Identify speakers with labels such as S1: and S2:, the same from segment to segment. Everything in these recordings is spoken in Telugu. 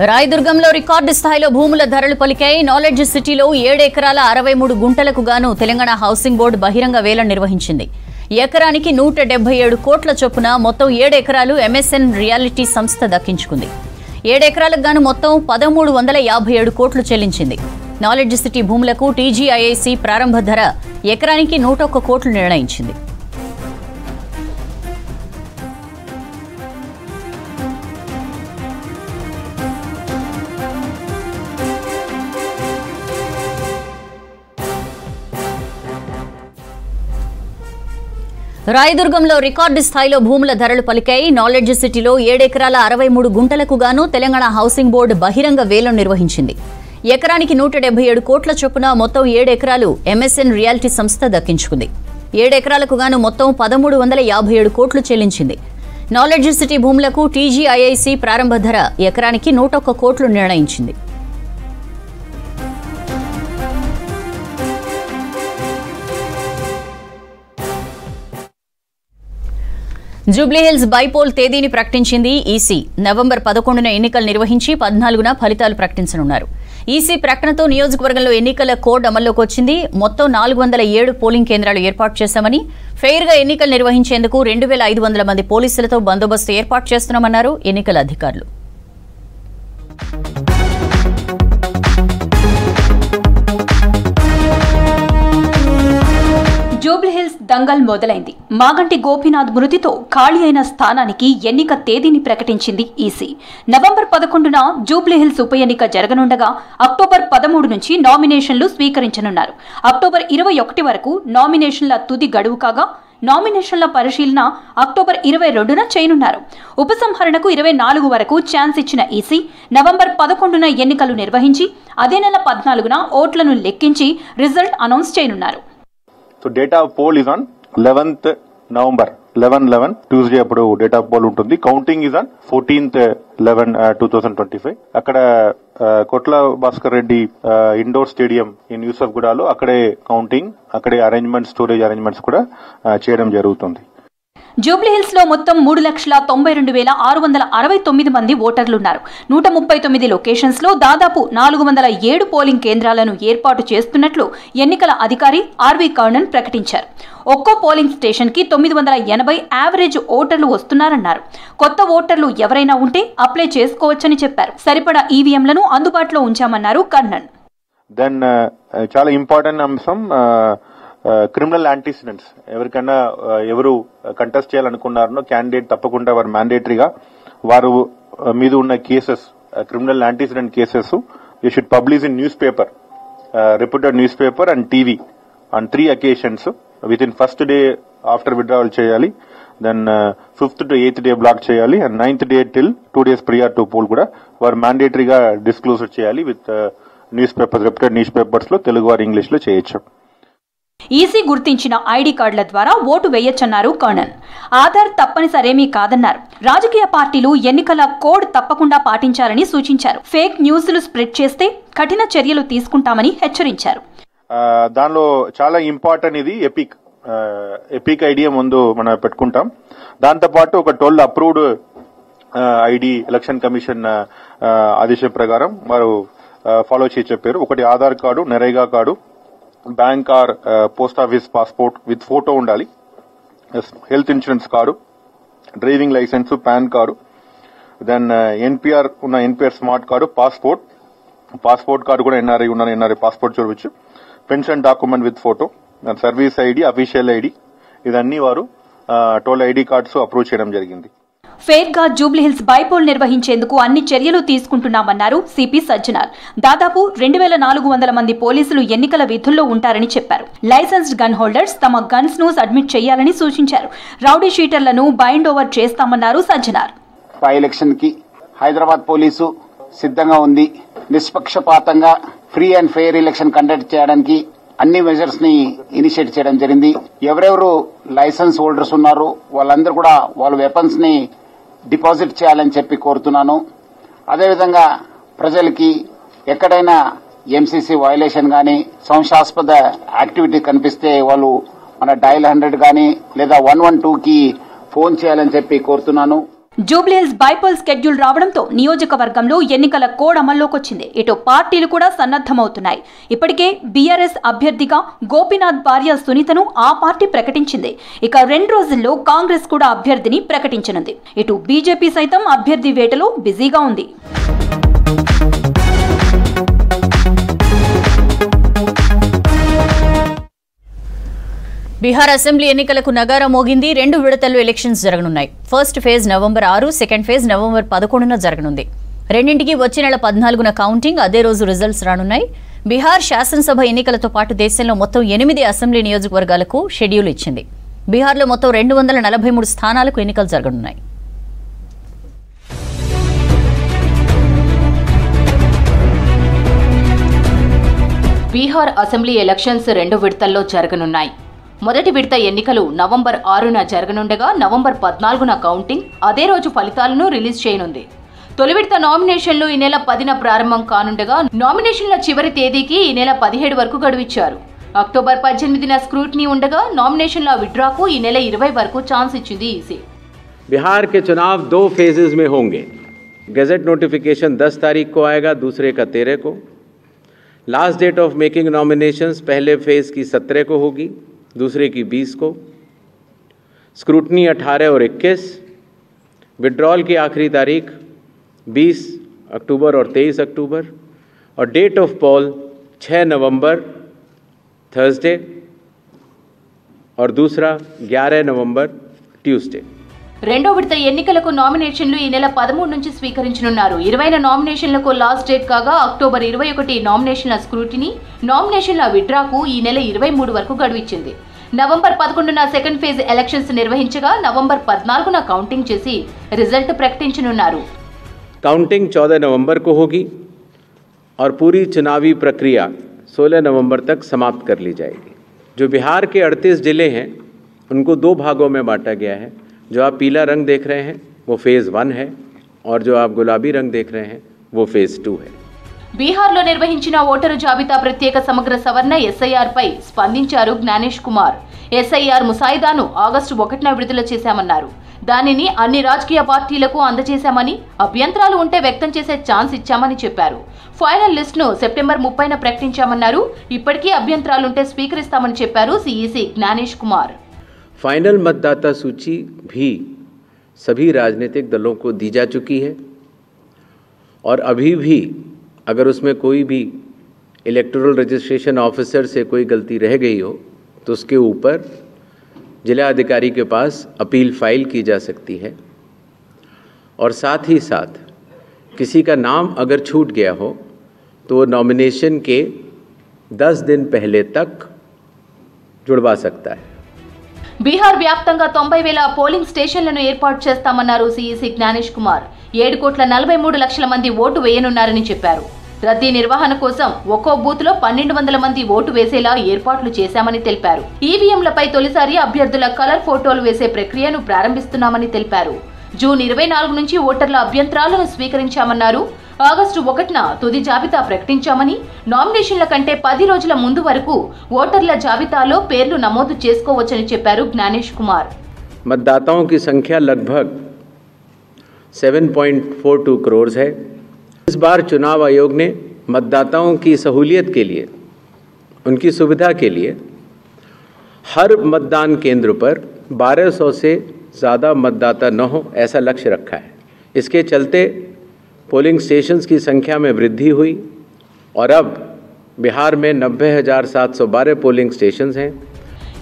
S1: రాయదుర్గంలో రికార్డు స్థాయిలో భూముల ధరలు పలికాయి. నాలెడ్జ్ సిటీలో 7 ఎకరాల 63 గుంటలకు గాను తెలంగాణ హౌసింగ్ బోర్డు బహిరంగ వేలం నిర్వహించింది. ఎకరానికి 177 కోట్ల చొప్పున మొత్తం 7 ఎకరాలు MSN రియాలిటీ సంస్థ దక్కించుకుంది. 7 ఎకరాలకు గాను మొత్తం 1357 కోట్లు చెల్లించింది. నాలెడ్జ్ సిటీ భూములకు TGIIC ప్రారంభ ధర ఎకరానికి 101 కోట్లు నిర్ణయించింది. రాయదుర్గంలో రికార్డు స్థాయిలో భూముల ధరలు పలికాయి. నాలెడ్జ్ సిటీలో 7 ఎకరాల 63 గుంటలకు గాను తెలంగాణ హౌసింగ్ బోర్డు బహిరంగ వేలం నిర్వహించింది. ఎకరానికి 177 కోట్ల చొప్పున మొత్తం 7 ఎకరాలు MSN రియాలిటీ సంస్థ దక్కించుకుంది. 7 ఎకరాలకు గాను మొత్తం 1357 కోట్లు చెల్లించింది. నాలెడ్జ్ సిటీ భూములకు TGIIC ప్రారంభ ధర ఎకరానికి 101 కోట్లు నిర్ణయించింది. జూబ్లీహిల్స్ బైపోల్ తేదీని ప్రకటించింది ఈసీ. నవంబర్ 11న ఎన్నికలు నిర్వహించి 14న ఫలితాలు ప్రకటించనున్నారు. ఈసీ ప్రకటనతో నియోజకవర్గంలో ఎన్నికల కోడ్ అమల్లోకి వచ్చింది. మొత్తం 407 పోలింగ్ కేంద్రాలు ఏర్పాటు చేశామని, ఫెయిర్గా ఎన్నికలు నిర్వహించేందుకు 2500 మంది పోలీసులతో బందోబస్తు ఏర్పాటు చేస్తున్నామన్నారు ఎన్నికల అధికారులు.
S2: జూబ్లీహిల్స్ దంగల్ మొదలైంది. మాగంటి గోపీనాథ్ మృతితో ఖాళీ అయిన స్థానానికి ఎన్నిక తేదీని ప్రకటించింది ఈసీ. నవంబర్ 11న జూబ్లీహిల్స్ ఉప ఎన్నిక జరగనుండగా అక్టోబర్ 13 నుంచి నామినేషన్లు స్వీకరించనున్నారు. అక్టోబర్ 21 వరకు నామినేషన్ల తుది గడువు కాగా నామినేషన్ల పరిశీలన అక్టోబర్ 22న చేయనున్నారు. ఉపసంహరణకు 24 వరకు ఛాన్స్ ఇచ్చిన ఈసీ నవంబర్ 11న ఎన్నికలు నిర్వహించి అదే నెల 14న ఓట్లను లెక్కించి రిజల్ట్ అనౌన్స్ చేయనున్నారు.
S3: So date of poll is on 11th November 11/11 Tuesday అప్పుడు డేట్ ఆఫ్ పోల్ ఉంటుంది. Counting is on 14th 11/2025. అక్కడ Kotla Bhaskar Reddy indoor stadium in యూసఫ్ గూడలో అక్కడే కౌంటింగ్, అక్కడే అరేంజ్మెంట్స్, స్టోరేజ్ అరేంజ్మెంట్స్ కూడా చేయడం జరుగుతుంది.
S2: జూబ్లీహిల్స్ లో మొత్తం 3,92,669 మంది ఓటర్లున్నారు. 139 లొకేషన్స్ లో దాదాపు 407 పోలింగ్ కేంద్రాలను ఏర్పాటు చేస్తున్నట్లు ఎన్నికల అధికారి ఆర్వి కర్ణన్ ప్రకటించారు. ఒక్కో పోలింగ్ స్టేషన్ కి 980 యావరేజ్ ఓటర్లు వస్తున్నారన్నారు. కొత్త ఓటర్లు ఎవరైనా ఉంటే అప్లై చేసుకోవచ్చని చెప్పారు. సరిపడా ఈవీఎంలను అందుబాటులో ఉంచామన్నారు కర్ణన్.
S3: దెన్ చాలా ఇంపార్టెంట్ అంశం క్రిమినల్ యాంటీసిడెంట్స్. ఎవరికైనా ఎవరు కంటెస్ట్ చేయాలనుకున్నారో క్యాండిడేట్ తప్పకుండా వారు మ్యాండేటరీగా వారు మీద ఉన్న cases, criminal antecedent cases you should publish in newspaper, reported newspaper and TV on 3 occasions within first day after withdrawal చేయాలి. Then 5th to 8th day block చేయాలి and 9th day till 2 days prior to poll కూడా వారు మ్యాండేటరీగా డిస్క్లోజ్ చేయాలి with newspapers, reported newspapers లో తెలుగు వారు ఇంగ్లీష్ లో చేయొచ్చు.
S2: ఈసీ గుర్తించిన ఐడి కార్డుల ద్వారా ఓటు వేయొచ్చన్నారు కర్ణన్. ఆధార్ తప్పనిసరేమీ కాదన్నారు. రాజకీయ పార్టీలు ఎన్నికల కోడ్ తప్పకుండా పాటించాలని సూచించారు. ఫేక్ న్యూస్లు స్ప్రెడ్ చేస్తే కఠిన చర్యలు తీసుకుంటామని హెచ్చరించారు.
S3: దానిలో చాలా ఇంపార్టెంట్ ఇది ఎపిక్ ఐడి ముందు మనం పెట్టుకుంటాం. దాంతోపాటు ఒక 12 అప్రూవ్డ్ ఐడి ఎలక్షన్ కమిషన్ ఆదేశం ప్రకారం వారు ఫాలో చేసి చెప్పారు. ఒకటి Aadhaar card, NREGA card, bank or post office passport with photo ఉండాలి, health insurance card, driving licence, PAN card, then NPR ఉన్న NPR smart card, passport card కూడా ఎన్ఆర్ఐ ఉన్న ఎన్ఆర్ఐ పాస్పోర్ట్ చూడవచ్చు, pension document with photo, service ID, official ID, ఇదన్నీ వారు 12 ఐడి కార్డ్స్ అప్రూవ్ చేయడం జరిగింది.
S2: ఫెయిర్ గా జూబ్లీహిల్స్ బైపోల్ నిర్వహించేందుకు అన్ని చర్యలు తీసుకుంటున్నామన్నారు సిపి సజ్జనార్. దాదాపు 2400 మంది పోలీసులు ఎన్నికల విధుల్లో ఉంటారని చెప్పారు. లైసెన్స్డ్ గన్ హోల్డర్స్ తమ గన్స్ ను సబ్మిట్ చేయాలని సూచించారు. రౌడీ షీటర్లను బైండ్ ఓవర్ చేస్తామన్నారు సజ్జనార్.
S4: బై ఎలక్షన్ కి హైదరాబాద్ పోలీసు సిద్ధంగా ఉంది. నిష్పక్షపాతంగా free and fair election conduct చేయడానికి అన్ని మెజర్స్ ని ఇనిషియేట్ చేయడం జరిగింది. ఎవరెవరు లైసెన్స్ హోల్డర్స్ ఉన్నారో వాళ్ళందరూ కూడా వాళ్ళ వెపన్స్ ని డిపాజిట్ చేయాలని చెప్పి కోరుతున్నాను. అదేవిధంగా ప్రజలకి ఎక్కడైనా ఎంసీసీ వయలేషన్ గానీ సంశయాస్పద యాక్టివిటీ కనిపిస్తే వాళ్ళు మన డయల్ 100 గానీ లేదా 112కి ఫోన్ చేయాలని చెప్పి కోరుతున్నాను.
S2: జూబ్లీహిల్స్ బైపోల్ స్కెడ్యూల్ రావడంతో నియోజకవర్గంలో ఎన్నికల కోడ్ అమల్లోకి వచ్చింది. ఇటు పార్టీలు కూడా సన్నద్ధమవుతున్నాయి. ఇప్పటికే బీఆర్ఎస్ అభ్యర్థిగా గోపీనాథ్ భార్య సునీతను ఆ పార్టీ ప్రకటించింది. ఇక 2 రోజుల్లో కాంగ్రెస్ కూడా అభ్యర్థిని ప్రకటించనుంది. ఇటు బీజేపీ సైతం అభ్యర్థి వేటలో బిజీగా ఉంది.
S1: బీహార్ అసెంబ్లీ ఎన్నికలకు నగారా మోగింది. 2 విడతల్లో ఎలక్షన్స్ జరగనున్నాయి. First phase November 6, second phase November 11న జరగనుంది. రెండింటికి వచ్చే నెల 14న కౌంటింగ్, అదే రోజు రిజల్ట్స్ రానున్నాయి. బీహార్ శాసనసభ ఎన్నికలతో పాటు దేశంలో మొత్తం 8 అసెంబ్లీ నియోజకవర్గాలకు షెడ్యూల్ ఇచ్చింది. బీహార్లో మొత్తం 243 స్థానాలకు ఎన్నికలు జరగనున్నాయి.
S5: బీహార్ అసెంబ్లీ ఎలక్షన్స్ 2 విడతల్లో జరగనున్నాయి. మొదటి విడత ఎన్నికలు నవంబర్ 6న జరగనుండగా నవంబర్ 14న కౌంటింగ్, అదే రోజు ఫలితాలను రిలీజ్ చేయనుంది. తొలి విడత నామినేషన్లు ఈ నెల 10న ప్రారంభం కానుండగా నామినేషన్ల చివరి తేదీకి ఈ నెల 17 వరకు గడువిచ్చారు. అక్టోబర్ 18న స్క్రూటినీ ఉండగా నామినేషన్ల విడ్రాకు ఈ నెల 20 వరకు ఛాన్స్ ఇచ్చింది ఈసీ.
S6: बिहार के चुनाव 2 फेजेज में होंगे. गजट नोटिफिकेशन 10 तारीख को आएगा, दूसरे का 13 को. Last date of making nominations पहले फेज की 17 को होगी, दूसरे की 20 को. स्क्रूटनी 18 और 21. विड्रॉल की आखिरी तारीख 20 अक्टूबर और 23 अक्टूबर. और date of poll 6 November Thursday और दूसरा 11 नवंबर ट्यूसडे.
S5: రెండో విడత ఎన్నికలకు నామినేషన్లు ఈ నెల 13 నుంచి స్వీకరించనున్నారు. 20న నామినేషన్లకు లాస్ట్ డేట్ కాగా అక్టోబర్ 21 నామినేషన్ల స్క్రూటినీ, నామినేషన్ల విడ్రాకు ఈ నెల 23 వరకు గడువిచ్చింది. నవంబర్ 11న సెకండ్ ఫేజ్ ఎలక్షన్స్ నిర్వహించగా నవంబర్ 14న కౌంటింగ్ చేసి రిజల్ట్ ప్రకటించనున్నారు.
S6: काउंटिंग 14 नवंबर को होगी और पूरी चुनावी प्रक्रिया 16 नवंबर तक समाप्त कर ली जाएगी. जो बिहार के 38 जिले हैं उनको 2 भागों में बांटा गया है. जो आप पीला रंग देख रहे हैं वो फेज़ 1 है और जो आप गुलाबी रंग देख रहे हैं वो फेज़ 2 है.
S5: బీహార్లో నిర్వహించిన ఓటరు జాబితా ప్రత్యేక సమగ్ర సవరణ ఎస్ఐఆర్ పై స్పందించారు జ్ఞానేష్ కుమార్. ఎస్ఐఆర్ ముసాయిదాను ఆగస్టు 1న విడుదల చేశామన్నారు. దానిని అన్ని రాజకీయ పార్టీలకు అందజేశామని, అభ్యంతరాలు ఉంటే వ్యక్తం చేసే ఛాన్స్ ఇచ్చామని చెప్పారు. ఫైనల్ లిస్ట్ను సెప్టెంబర్ 30న ప్రకటించామన్నారు. ఇప్పటికీ అభ్యంతరాలుంటే స్వీకరిస్తామని చెప్పారు సిఈసి జ్ఞానేష్ కుమార్.
S6: फाइनल मतदाता सूची भी सभी राजनीतिक दलों को दी जा चुकी है और अभी भी अगर उसमें कोई भी इलेक्टोरल रजिस्ट्रेशन ऑफिसर से कोई गलती रह गई हो तो उसके ऊपर जिला अधिकारी के पास अपील फाइल की जा सकती है. और साथ ही साथ किसी का नाम अगर छूट गया हो तो वो नॉमिनेशन के 10 दिन पहले तक जुड़वा सकता है.
S5: బీహార్ వ్యాప్తంగా 90,000 పోలింగ్ స్టేషన్లను ఏర్పాటు చేస్తామన్నారు సిఈసి జ్ఞానేష్ కుమార్. 7,43,00,000 మంది ఓటు వేయనున్నారని చెప్పారు. రద్దీ నిర్వహణ కోసం ఒక్కో బూత్ లో 1,200 మంది ఓటు వేసేలా ఏర్పాట్లు చేశామని తెలిపారు. ఈవీఎంలపై తొలిసారి అభ్యర్థుల కలర్ ఫోటోలు వేసే ప్రక్రియను ప్రారంభిస్తున్నామని తెలిపారు. జూన్ 24 నుంచి ఓటర్ల అభ్యంతరాలను స్వీకరించామన్నారు. ఆగస్టు 1న తుది జాబితా ప్రకటించామని, నామినేషన్ల కంటే 10 రోజుల ముందు వరకు ఓటర్ల జాబితాలో పేర్లు నమోదు చేసుకోవచ్చని చెప్పారు జ్ఞానేష్ కుమార్.
S6: मतदाताओं की संख्या लगभग 7.42 करोड़ है. इस बार चुनाव आयोग ने मतदाताओं की सहूलियत के लिए, उनकी सुविधा के लिए हर मतदान केंद्र पर 1200 से ज़्यादा मतदाता न हो ऐसा लक्ष्य रखा है. इसके चलते पोलिंग स्टेशंस की संख्या में वृद्धि हुई और अब बिहार में 90,712 पोलिंग स्टेशंस हैं.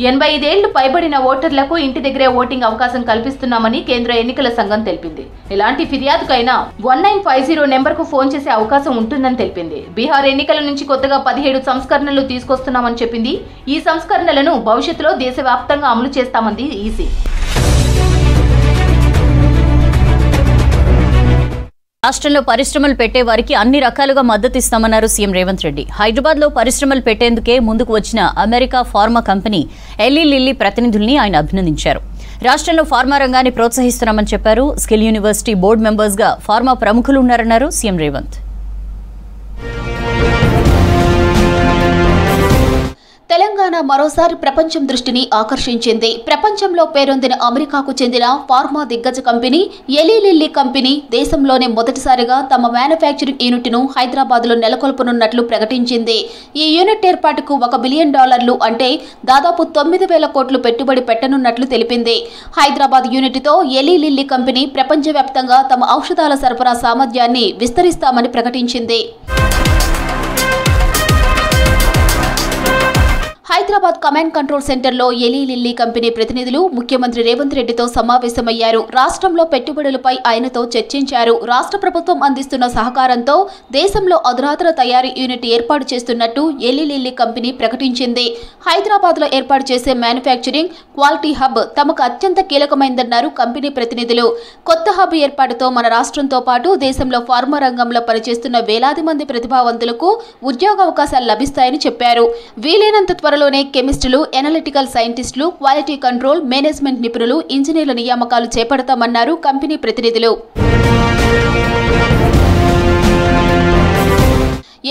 S5: 85 ఏళ్లు పైబడిన ఓటర్లకు ఇంటి దగ్గరే ఓటింగ్ అవకాశం కల్పిస్తున్నామని కేంద్ర ఎన్నికల సంఘం తెలిపింది. ఎలాంటి ఫిర్యాదుకైనా 1950 నెంబర్కు ఫోన్ చేసే అవకాశం ఉంటుందని తెలిపింది. బీహార్ ఎన్నికల నుంచి కొత్తగా 17 సంస్కరణలు తీసుకొస్తున్నామని చెప్పింది. ఈ సంస్కరణలను భవిష్యత్తులో దేశవ్యాప్తంగా అమలు చేస్తామంది ఈసీ.
S1: రాష్ట్రంలో పరిశ్రమలు పెట్టే వారికి అన్ని రకాలుగా మద్దతు ఇస్తామన్నారు సీఎం రేవంత్ రెడ్డి. హైదరాబాద్లో పరిశ్రమలు పెట్టేందుకే ముందుకు వచ్చిన America pharma company Eli Lilly ప్రతినిధుల్ని ఆయన అభినందించారు. రాష్ట్రంలో ఫార్మా రంగాన్ని ప్రోత్సహిస్తున్నామని చెప్పారు. స్కిల్ యూనివర్సిటీ బోర్డు మెంబర్స్గా ఫార్మా ప్రముఖులు ఉన్నారన్నారు సీఎం రేవంత్.
S2: తెలంగాణ మరోసారి ప్రపంచం దృష్టిని ఆకర్షించింది. ప్రపంచంలో పేరొందిన అమెరికాకు చెందిన ఫార్మా దిగ్గజ కంపెనీ ఎలీ లిల్లీ కంపెనీ దేశంలోనే మొదటిసారిగా తమ మ్యానుఫ్యాక్చరింగ్ యూనిట్ను హైదరాబాద్లో నెలకొల్పనున్నట్లు ప్రకటించింది. ఈ యూనిట్ ఏర్పాటుకు $1 బిలియన్ అంటే దాదాపు 9,000 కోట్లు పెట్టుబడి పెట్టనున్నట్లు తెలిపింది. హైదరాబాద్ యూనిట్తో ఎలీ లిల్లీ కంపెనీ ప్రపంచవ్యాప్తంగా తమ ఔషధాల సరఫరా సామర్థ్యాన్ని విస్తరిస్తామని ప్రకటించింది. హైదరాబాద్ కమాండ్ కంట్రోల్ సెంటర్లో ఎలీ లిల్లీ కంపెనీ ప్రతినిధులు ముఖ్యమంత్రి రేవంత్ రెడ్డితో సమావేశమయ్యారు. రాష్ట్రంలో పెట్టుబడులపై ఆయనతో చర్చించారు. రాష్ట్ర ప్రభుత్వం అందిస్తున్న సహకారంతో దేశంలో అధునాతన తయారీ యూనిట్ ఏర్పాటు చేస్తున్నట్టు ఎలీ లిల్లీ కంపెనీ ప్రకటించింది. హైదరాబాద్లో ఏర్పాటు చేసే మ్యానుఫ్యాక్చరింగ్ క్వాలిటీ హబ్ తమకు అత్యంత కీలకమైందన్నారు కంపెనీ ప్రతినిధులు. కొత్త హబ్ ఏర్పాటుతో మన రాష్ట్రంతో పాటు దేశంలో ఫార్మా రంగంలో పనిచేస్తున్న వేలాది మంది ప్రతిభావంతులకు ఉద్యోగావకాశాలు లభిస్తాయని చెప్పారు. వీలైనంత త్వరలోనే కెమిస్టులు, ఎనలిటికల్ సైంటిస్టులు, క్వాలిటీ కంట్రోల్, మేనేజ్మెంట్ నిపుణులు, ఇంజనీర్ల నియామకాలు చేపడతామన్నారు కంపెనీ ప్రతినిధులు.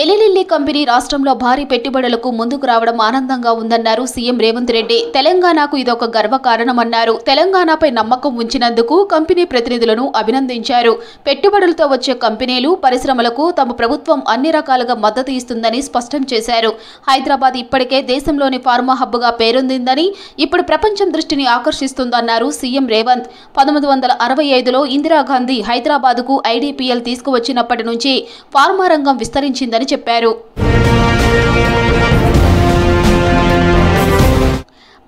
S2: ఎలీ లిల్లీ కంపెనీ రాష్ట్రంలో భారీ పెట్టుబడులకు ముందుకు రావడం ఆనందంగా ఉందన్నారు సీఎం రేవంత్ రెడ్డి. తెలంగాణకు ఇదొక గర్వకారణమన్నారు. తెలంగాణపై నమ్మకం ఉంచినందుకు కంపెనీ ప్రతినిధులను అభినందించారు. పెట్టుబడులతో వచ్చే కంపెనీలు, పరిశ్రమలకు తమ ప్రభుత్వం అన్ని రకాలుగా మద్దతు ఇస్తుందని స్పష్టం చేశారు. హైదరాబాద్ ఇప్పటికే దేశంలోని ఫార్మా హబ్గా పేరొందిందని, ఇప్పుడు ప్రపంచం దృష్టిని ఆకర్షిస్తుందన్నారు సీఎం రేవంత్. 1965లో ఇందిరాగాంధీ హైదరాబాద్కు ఐడీపీఎల్ తీసుకువచ్చినప్పటి నుంచి ఫార్మా రంగం విస్తరించిందని చెప్పారు.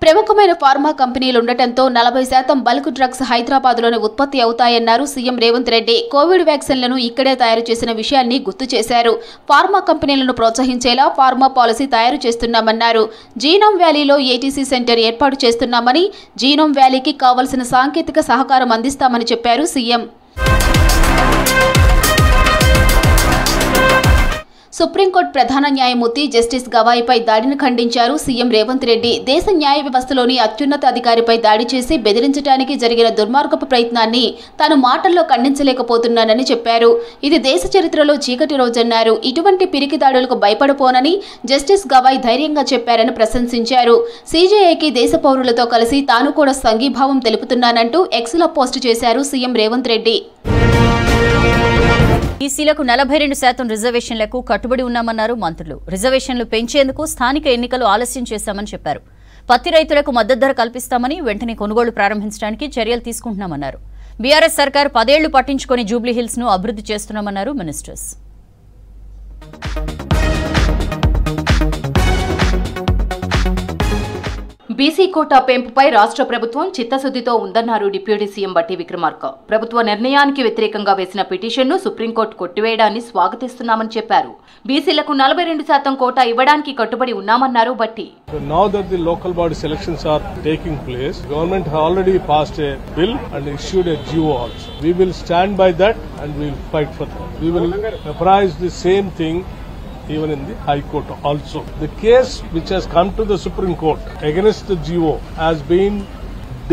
S2: ప్రముఖమైన ఫార్మా కంపెనీలుండటంతో 40% బల్క్ డ్రగ్స్ హైదరాబాద్లోనే ఉత్పత్తి అవుతాయన్నారు సీఎం రేవంత్ రెడ్డి. కోవిడ్ వ్యాక్సిన్లను ఇక్కడే తయారు చేసిన విషయాన్ని గుర్తు చేశారు. ఫార్మా కంపెనీలను ప్రోత్సహించేలా ఫార్మా పాలసీ తయారు చేస్తున్నామన్నారు. జీనోమ్ వ్యాలీలో ఏటీసీ సెంటర్ ఏర్పాటు చేస్తున్నామని, జీనోమ్ వ్యాలీకి కావలసిన సాంకేతిక సహకారం అందిస్తామని చెప్పారు సీఎం. సుప్రీంకోర్టు ప్రధాన న్యాయమూర్తి జస్టిస్ గవాయిపై దాడిని ఖండించారు సీఎం రేవంత్ రెడ్డి. దేశ న్యాయ వ్యవస్థలోని అత్యున్నత అధికారిపై దాడి చేసి బెదిరించడానికి జరిగిన దుర్మార్గపు ప్రయత్నాన్ని తాను మాటల్లో ఖండించలేకపోతున్నానని చెప్పారు. ఇది దేశ చరిత్రలో చీకటి రోజన్నారు. ఇటువంటి పిరికి దాడులకు భయపడిపోనని జస్టిస్ గవాయ్ ధైర్యంగా చెప్పారని ప్రశంసించారు. సీజేఐకి దేశ పౌరులతో కలిసి తాను కూడా సంఘీభావం తెలుపుతున్నానంటూ ఎక్స్లో పోస్టు చేశారు సీఎం రేవంత్ రెడ్డి.
S1: ఈసీలకు 42% రిజర్వేషన్లకు కట్టుబడి ఉన్నామన్నారు మంత్రులు. రిజర్వేషన్లు పెంచేందుకు స్థానిక ఎన్నికలు ఆలస్యం చేశామని చెప్పారు. పత్తి రైతులకు మద్దతు ధర కల్పిస్తామని, వెంటనే కొనుగోలు ప్రారంభించడానికి చర్యలు తీసుకుంటున్నామన్నారు. బీఆర్ఎస్ సర్కార్ 10 ఏళ్లు పట్టించుకొని జూబ్లీహిల్స్ ను అభివృద్ధి చేస్తున్నామన్నారు మినిస్టర్స్.
S5: బీసీ కోటా పెంపుపై రాష్ట్ర ప్రభుత్వం చిత్తశుద్ధితో ఉందన్నారు డిప్యూటీ సీఎం బట్టి విక్రమార్క. ప్రభుత్వ నిర్ణయానికి వ్యతిరేకంగా వేసిన పిటిషన్ను సుప్రీంకోర్టు కొట్టివేయడాన్ని స్వాగతిస్తున్నామని చెప్పారు. బీసీలకు 42% కోటా ఇవ్వడానికి కట్టుబడి ఉన్నామన్నారు బట్టి.
S7: Now that the local body selections are taking place, government has already passed a bill and issued a GO also. We will stand by that and we will fight for that. We will apprise the same thing even in the High Court also. The case which has come to the Supreme Court against the GO has been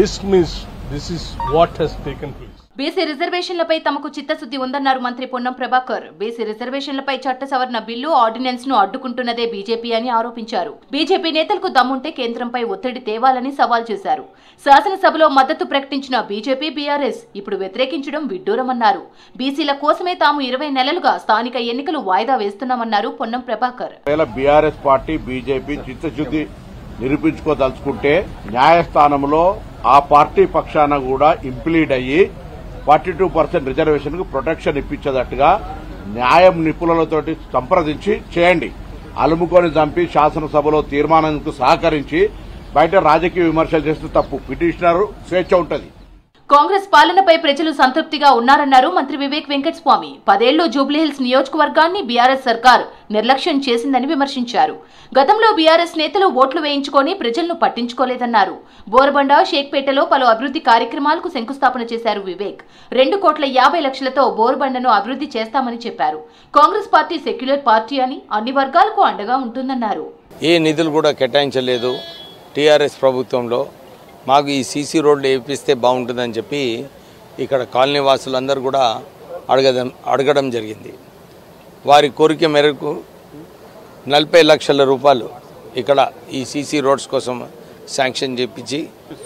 S7: dismissed. This is what has taken place.
S5: BC రిజర్వేషన్లపై తమకు చిత్తశుద్ధి ఉందన్నారు మంత్రి పొన్నం ప్రభాకర్. బీసీ రిజర్వేషన్లపై చట్ట సవరణ బిల్లు, ఆర్డినెన్స్ ను అడ్డుకుంటున్నదే బీజేపీ అని ఆరోపించారు. బీజేపీ నేతలకు దమ్ముంటే కేంద్రంపై ఒత్తిడి తేవాలని సవాల్ చేశారు. శాసనసభలో మద్దతు ప్రకటించిన బీజేపీ, బీఆర్ఎస్ ఇప్పుడు వ్యతిరేకించడం విడ్డూరమన్నారు. బీసీల కోసమే తాము 20 నెలలుగా స్థానిక ఎన్నికలు వాయిదా వేస్తున్నామన్నారు Ponnam Prabhakar.
S8: BRS party, BJP చిత్తశుద్ధి నిరూపించుకోదలుచుకుంటే న్యాయస్థానంలో ఆ పార్టీ పక్షాన కూడా ఇంప్లీడ్ అయ్యి 42% రిజర్వేషన్ కు ప్రొటెక్షన్ ఇప్పించేటట్టుగా న్యాయం నిపుణులతోటి సంప్రదించి చేయండి. అలుముకొని చంపి శాసనసభలో తీర్మానానికి సహకరించి బయట రాజకీయ విమర్శలు చేస్తే తప్పు. పిటిషనర్ స్వేచ్ఛ ఉంటుంది.
S5: కాంగ్రెస్ పాలనపై ప్రజలు సంతృప్తిగా ఉన్నారన్నారు మంత్రి వివేక్ వెంకటస్వామి. 10 ఏళ్లు జూబ్లీహిల్స్ నియోజకవర్గాన్ని బీఆర్ఎస్ సర్కార్ నిర్లక్ష్యం చేసిందని విమర్శించారు. గతంలో బీఆర్ఎస్ నేతలు ఓట్లు వేయించుకొని ప్రజలను పట్టించుకోలేదన్నారు. బోరబండ, షేక్పేటలో పలు అభివృద్ధి కార్యక్రమాలకు శంకుస్థాపన చేశారు వివేక్. 2,50 లక్షలతో బోరబండను అభివృద్ధి చేస్తామని చెప్పారు. కాంగ్రెస్ పార్టీ సెక్యులర్ పార్టీ అని, అన్ని వర్గాలకు అండగా ఉంటుందన్నారు.
S9: ఏ నిధులు కూడా కేటాయించలేదు టీఆర్ఎస్ ప్రభుత్వంలో. మాకు ఈ సీసీ రోడ్లు వేపిస్తే బాగుంటుందని చెప్పి ఇక్కడ కాలనీ వాసులందరూ కూడా అడగడం జరిగింది. వారి కోరిక మేరకు 40 లక్షల రూపాయలు ఇక్కడ ఈ సీసీ రోడ్స్ కోసం శాంక్షన్ చేపించి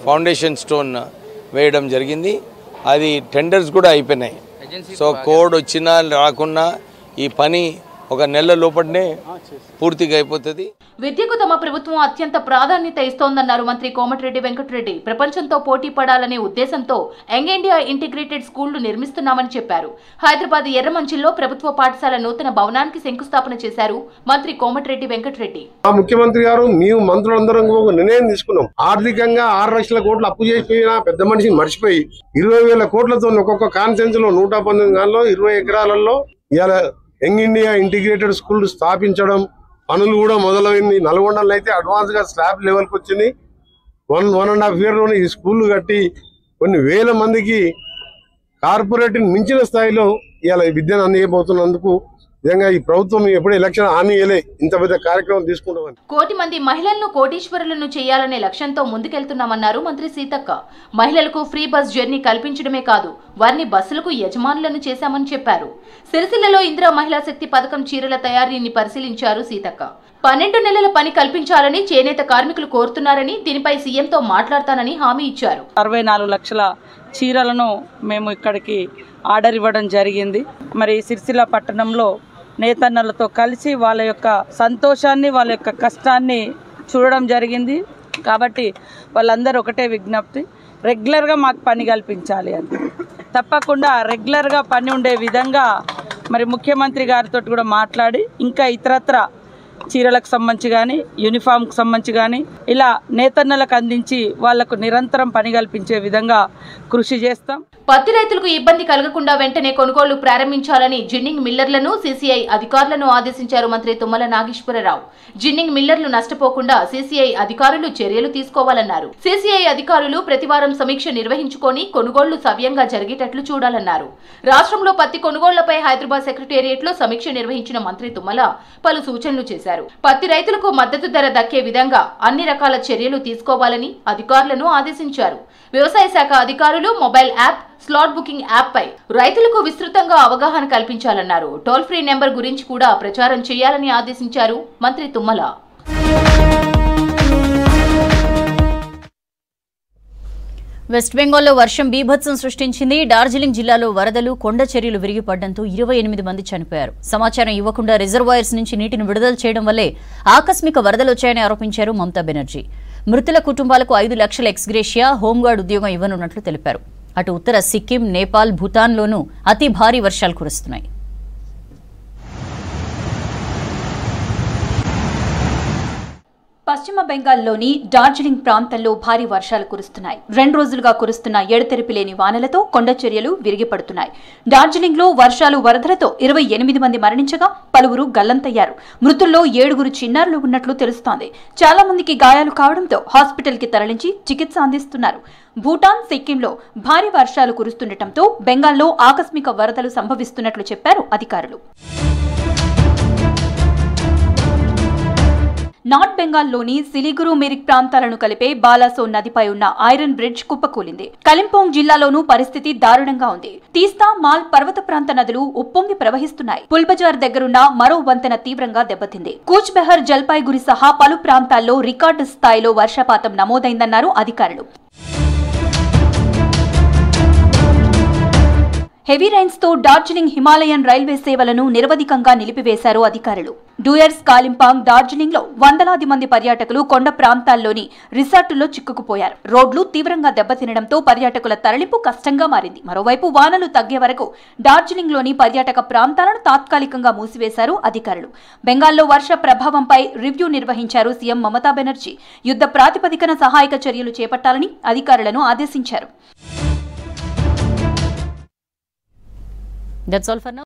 S9: ఫౌండేషన్ స్టోన్ వేయడం జరిగింది. అది టెండర్స్ కూడా అయిపోయినాయి. సో కోడ్ వచ్చినా రాకున్నా ఈ పని ఒక నెల లోపలనే పూర్తిగా అయిపోతుంది.
S5: విద్యకు తమ ప్రభుత్వం అత్యంత ప్రాధాన్యత ఇస్తోందన్నారు మంత్రి కోమటిరెడ్డి వెంకటరెడ్డి. ప్రపంచంతో పోటీ పడాలనే ఉద్దేశంతో యంగ్ ఇండియా ఇంటిగ్రేటెడ్ స్కూళ్లు నిర్మిస్తున్నామని చెప్పారు. హైదరాబాద్ ఎర్రమంచిల్లో ప్రభుత్వ పాఠశాల నూతన భవనానికి శంకుస్థాపన చేశారు మంత్రి కోమటిరెడ్డి వెంకటరెడ్డి.
S10: ముఖ్యమంత్రి గారు మేము మంత్రులందరం నిర్ణయం తీసుకున్నాం. ఆర్థికంగా 6 లక్షల కోట్లు అప్పు చేసిపోయినా పెద్ద మనిషిని మర్చిపోయి 20,000 కోట్లతో ఒక్కొక్క కాన్సెన్స్ లో 119 గాల్లో 20 ఎకరాలలో ఇవాళ యంగ్ ఇండియా ఇంటిగ్రేటెడ్ స్కూల్ స్థాపించడం పనులు కూడా మొదలైంది. నల్గొండలో అయితే అడ్వాన్స్ గా స్లాబ్ లెవెల్కి వచ్చింది. 1.5 year లోనే ఈ స్కూల్ కట్టి కొన్ని వేల మందికి కార్పొరేట్ మించిన స్థాయిలో ఇవాళ విద్యను అందియబోతున్నందుకు నిజంగా ఈ ప్రభుత్వం ఎప్పుడు ఎలక్షన్ హామీ ఇవ్వలే ఇంత పెద్ద కార్యక్రమం తీసుకుంటామని.
S5: 1 కోటి మంది మహిళలను కోటీశ్వరులను చేయాలనే లక్ష్యంతో ముందుకెళ్తున్నామన్నారు మంత్రి సీతక్క. మహిళలకు ఫ్రీ బస్ జర్నీ కల్పించడమే కాదు వారిని బస్సులకు యజమానులను చేశామని చెప్పారు. సిరిసిల్లలో ఇందిరా మహిళా శక్తి పథకం చీరల తయారీని పరిశీలించారు సీతక్క. 12 నెలల పని కల్పించాలని చేనేత కార్మికులు కోరుతున్నారని, దీనిపై సీఎంతో మాట్లాడతానని హామీ ఇచ్చారు.
S11: 64 లక్షల చీరలను మేము ఇక్కడికి ఆర్డర్ ఇవ్వడం జరిగింది. మరి సిరిసిల్ల పట్టణంలో నేతన్నలతో కలిసి వాళ్ళ యొక్క సంతోషాన్ని వాళ్ళ యొక్క కష్టాన్ని చూడడం జరిగింది. కాబట్టి వాళ్ళందరూ ఒకటే విజ్ఞప్తి, రెగ్యులర్గా మాకు పని కల్పించాలి అని. తప్పకుండా రెగ్యులర్గా పని ఉండే విధంగా మరి ముఖ్యమంత్రి గారితో కూడా మాట్లాడి ఇంకా ఇతరత్ర చీరలకు సంబంధించి కానీ యూనిఫామ్కి సంబంధించి కానీ ఇలా నేతన్నలకు అందించి వాళ్లకు నిరంతరం పని కల్పించే విధంగా కృషి చేస్తాం.
S5: పత్తి రైతులకు ఇబ్బంది కలగకుండా వెంటనే కొనుగోళ్లు ప్రారంభించాలని జిన్నింగ్ మిల్లర్లను సీసీఐ అధికారులను ఆదేశించారు మంత్రి తుమ్మల నాగేశ్వరరావు. జిన్నింగ్ మిల్లర్లు నష్టపోకుండా సీసీఐ అధికారులు చర్యలు తీసుకోవాలన్నారు. సీసీఐ అధికారులు ప్రతివారం సమీక్ష నిర్వహించుకొని కొనుగోళ్లు సవ్యంగా జరిగేటట్లు చూడాలన్నారు. రాష్ట్రంలో పత్తి కొనుగోళ్లపై హైదరాబాద్ సెక్రటేరియట్ లో సమీక్ష నిర్వహించిన మంత్రి తుమ్మల పలు సూచనలు చేశారు. పత్తి రైతులకు మద్దతు ధర దక్కే విధంగా అన్ని రకాల చర్యలు తీసుకోవాలని అధికారులను ఆదేశించారు. వ్యవసాయ శాఖ అధికారులు mobile app, slot booking app పై రైతులకు విస్తృతంగా అవగాహన కల్పించాలన్నారు. టోల్ ఫ్రీ నెంబర్ గురించి కూడా ప్రచారం చేయాలని ఆదేశించారు మంత్రి తుమ్మల.
S1: వెస్ట్ బెంగాల్లో వర్షం బీభత్సం సృష్టించింది. డార్జిలింగ్ జిల్లాలో వరదలు, కొండ చర్యలు విరిగిపడడంతో 28 మంది చనిపోయారు. సమాచారం ఇవ్వకుండా రిజర్వాయర్స్ నుంచి నీటిని విడుదల చేయడం వల్లే ఆకస్మిక వరదలొచ్చాయని ఆరోపించారు మమతా బెనర్జీ. మృతుల కుటుంబాలకు 5 లక్షల ఎక్స్గ్రేషియా, హోంగార్డ్ ఉద్యోగం ఇవ్వనున్నట్లు తెలిపారు. అటు ఉత్తర సిక్కిం, నేపాల్, భూటాన్లోనూ అతి భారీ వర్షాలు కురుస్తున్నాయి.
S2: పశ్చిమ బెంగాల్లోని డార్జిలింగ్ ప్రాంతంలో భారీ వర్షాలు కురుస్తున్నాయి. 2 రోజులుగా కురుస్తున్న ఎడతెరిపి లేని వానలతో కొండ చర్యలు విరిగిపడుతున్నాయి. డార్జిలింగ్లో వర్షాలు, వరదలతో 28 మంది మరణించగా పలువురు గల్లంతయ్యారు. మృతుల్లో 7 చిన్నారులు ఉన్నట్లు తెలుస్తోంది. చాలా మందికి గాయాలు కావడంతో హాస్పిటల్కి తరలించి చికిత్స అందిస్తున్నారు. భూటాన్, సిక్కింలో భారీ వర్షాలు కురుస్తుండటంతో బెంగాల్లో ఆకస్మిక వరదలు సంభవిస్తున్నట్లు చెప్పారు అధికారులు. నార్త్ బెంగాల్లోని సిలిగురు, మిరిక్ ప్రాంతాలను కలిపే బాలాసోన్ నదిపై ఉన్న ఐరన్ బ్రిడ్జ్ కుప్పకూలింది. కలింపోంగ్ జిల్లాలోనూ పరిస్థితి దారుణంగా ఉంది. తీస్తా, మాల్ పర్వత ప్రాంత నదులు ఉప్పొంగి ప్రవహిస్తున్నాయి. పుల్బజార్ దగ్గరున్న మరో వంతెన తీవ్రంగా దెబ్బతింది. కూచ్ బెహర్, జల్పాయ్గురి సహా పలు ప్రాంతాల్లో రికార్డు స్థాయిలో వర్షపాతం నమోదైందన్నారు అధికారులు. హెవీ రైన్స్ తో డార్జిలింగ్ హిమాలయన్ రైల్వే సేవలను నిరవధికంగా నిలిపివేశారు అధికారులు. డూయర్స్, కాలింపాంగ్, డార్జిలింగ్ లో వందలాది మంది పర్యాటకులు కొండ ప్రాంతాల్లోని రిసార్టుల్లో చిక్కుకుపోయారు. రోడ్లు తీవ్రంగా దెబ్బతినడంతో పర్యాటకుల తరలింపు కష్టంగా మారింది. మరోవైపు వానలు తగ్గే వరకు డార్జిలింగ్ లోని పర్యాటక ప్రాంతాలను తాత్కాలికంగా మూసివేశారు అధికారులు. బెంగాల్లో వర్ష ప్రభావంపై రివ్యూ నిర్వహించారు సీఎం మమతా బెనర్జీ. యుద్ధ ప్రాతిపదికన సహాయక చర్యలు చేపట్టాలని అధికారులను ఆదేశించారు.
S1: That's all for now.